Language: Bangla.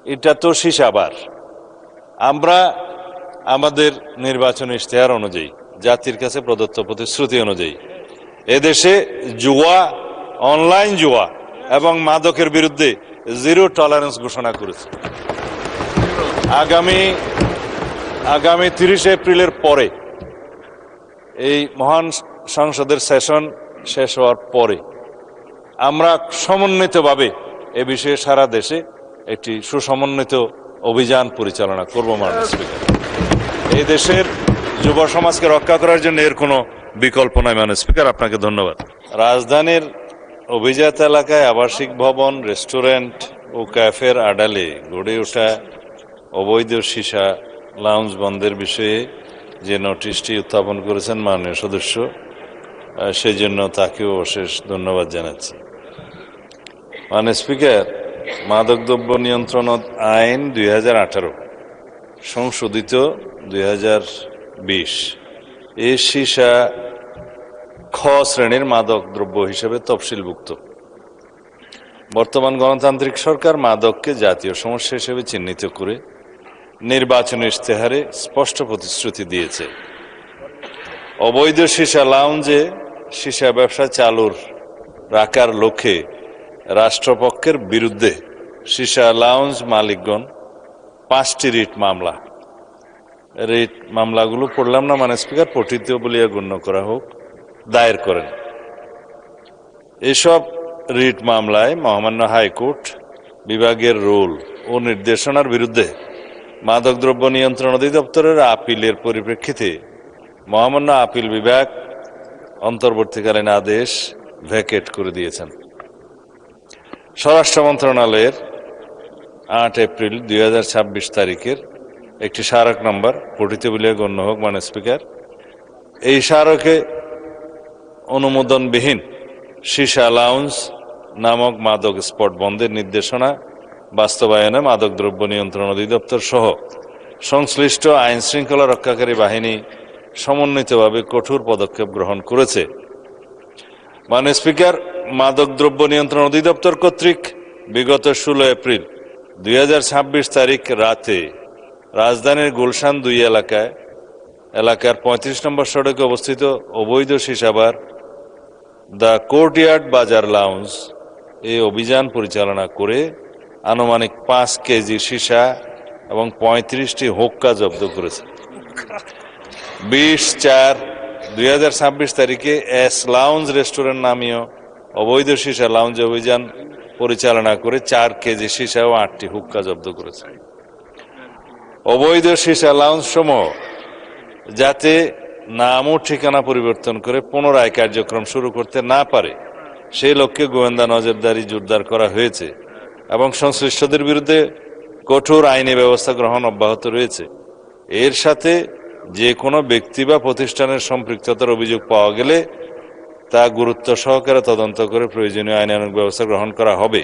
এটা তো শিশাবার। আমরা আমাদের নির্বাচন ইশতেহার অনুযায়ী, জাতির কাছে প্রদত্ত প্রতিশ্রুতি অনুযায়ী এদেশে জুয়া, অনলাইন জুয়া এবং মাদকের বিরুদ্ধে জিরো টলারেন্স ঘোষণা করেছে। আগামী 30 এপ্রিলের পরে, এই মহান সংসদের সেশন শেষ হওয়ার পরে আমরা সমন্বিতভাবে এ বিষয়ে সারা দেশে একটি সুসমন্বিত অভিযান পরিচালনা করব। মাননীয় স্পিকার, এই দেশের যুব সমাজকে রক্ষা করার জন্য এর কোনো বিকল্প নয়। মাননীয় স্পিকার, আপনাকে ধন্যবাদ। রাজধানীর অভিজাত এলাকায় আবাসিক ভবন, রেস্টুরেন্ট ও ক্যাফের আড়ালে গড়ে ওঠা অবৈধ সীসা লাউঞ্জ বন্ধের বিষয়ে যে নোটিশটি উত্থাপন করেছেন মাননীয় সদস্য, সেই জন্য তাকেও অশেষ ধন্যবাদ জানাচ্ছি। মাননীয় স্পিকার, মাদকদ্রব্য নিয়ন্ত্রণ আইন 2018 সংশোধিত 2020 এই সীসা খ শ্রেণীর মাদক দ্রব্য হিসেবে তফসিলভুক্ত। বর্তমান গণতান্ত্রিক সরকার মাদককে জাতীয় সমস্যা হিসেবে চিহ্নিত করে নির্বাচনী ইশতেহারে স্পষ্ট প্রতিশ্রুতি দিয়েছে। অবৈধ সীসা লাউঞ্জে সীসা ব্যবসা চালুর রাখার লক্ষ্যে রাষ্ট্রপক্ষের বিরুদ্ধে সীসা লাউঞ্জ মালিকগণ 5টি রিট মামলাগুলো পড়লাম না মাননীয় স্পিকার, পঠিত বলিয়া গণ্য করা হোক, দায়ের করেন। এসব রিট মামলায় মহামান্য হাইকোর্ট বিভাগের রুল ও নির্দেশনার বিরুদ্ধে মাদকদ্রব্য নিয়ন্ত্রণ অধিদপ্তরের আপিলের পরিপ্রেক্ষিতে মহামান্য আপিল বিভাগ অন্তর্বর্তীকালীন আদেশ ভ্যাকেট করে দিয়েছেন। স্বরাষ্ট্র মন্ত্রণালয়ের 8 এপ্রিল 2026 তারিখের একটি স্মারক নম্বর পঠিত বলিয়া গণ্য হোক। মাননীয় স্পিকার, এই স্মারকে অনুমোদনবিহীন সীসা লাউঞ্জ নামক মাদক স্পট বন্ধের নির্দেশনা বাস্তবায়নে মাদকদ্রব্য নিয়ন্ত্রণ অধিদপ্তর সহ সংশ্লিষ্ট আইন শৃঙ্খলা রক্ষাকারী বাহিনী সমন্বিতভাবে কঠোর পদক্ষেপ গ্রহণ করেছে। মাননীয় স্পিকার, মাদকদ্রব্য নিয়ন্ত্রণ অধিদপ্তর কর্তৃক বিগত 16 এপ্রিল 2026 তারিখ রাতে রাজধানীর গুলশান 2 এলাকার 35 নম্বর সড়কে অবস্থিত অবৈধ সীসাবার দ্য কোর্টইয়ার্ড বাজার লাউঞ্জ এই অভিযান পরিচালনা করে আনুমানিক 5 কেজি সীসা এবং 35টি হুক্কা জব্দ করেছে। 20/4/2026 তারিখে এস লাউঞ্জ রেস্টুরেন্ট নামীয় অবৈধ সীসা লাউঞ্জ অভিযান পরিচালনা করে 4 কেজি সীসা ও 8টি হুক্কা জব্দ করেছে। অবৈধ সীসা লাউঞ্জ সমূহ যাতে নাম ও ঠিকানা পরিবর্তন করে পুনরায় কার্যক্রম শুরু করতে না পারে সেই লক্ষ্যে গোয়েন্দা নজরদারি জোরদার করা হয়েছে এবং সংশ্লিষ্টদের বিরুদ্ধে কঠোর আইনি ব্যবস্থা গ্রহণ অব্যাহত রয়েছে। এর সাথে যে কোনো ব্যক্তি বা প্রতিষ্ঠানের সম্পৃক্ততার অভিযোগ পাওয়া গেলে তা গুরুত্ব সহকারে তদন্ত করে প্রয়োজনীয় আইনানুগ ব্যবস্থা গ্রহণ করা হবে।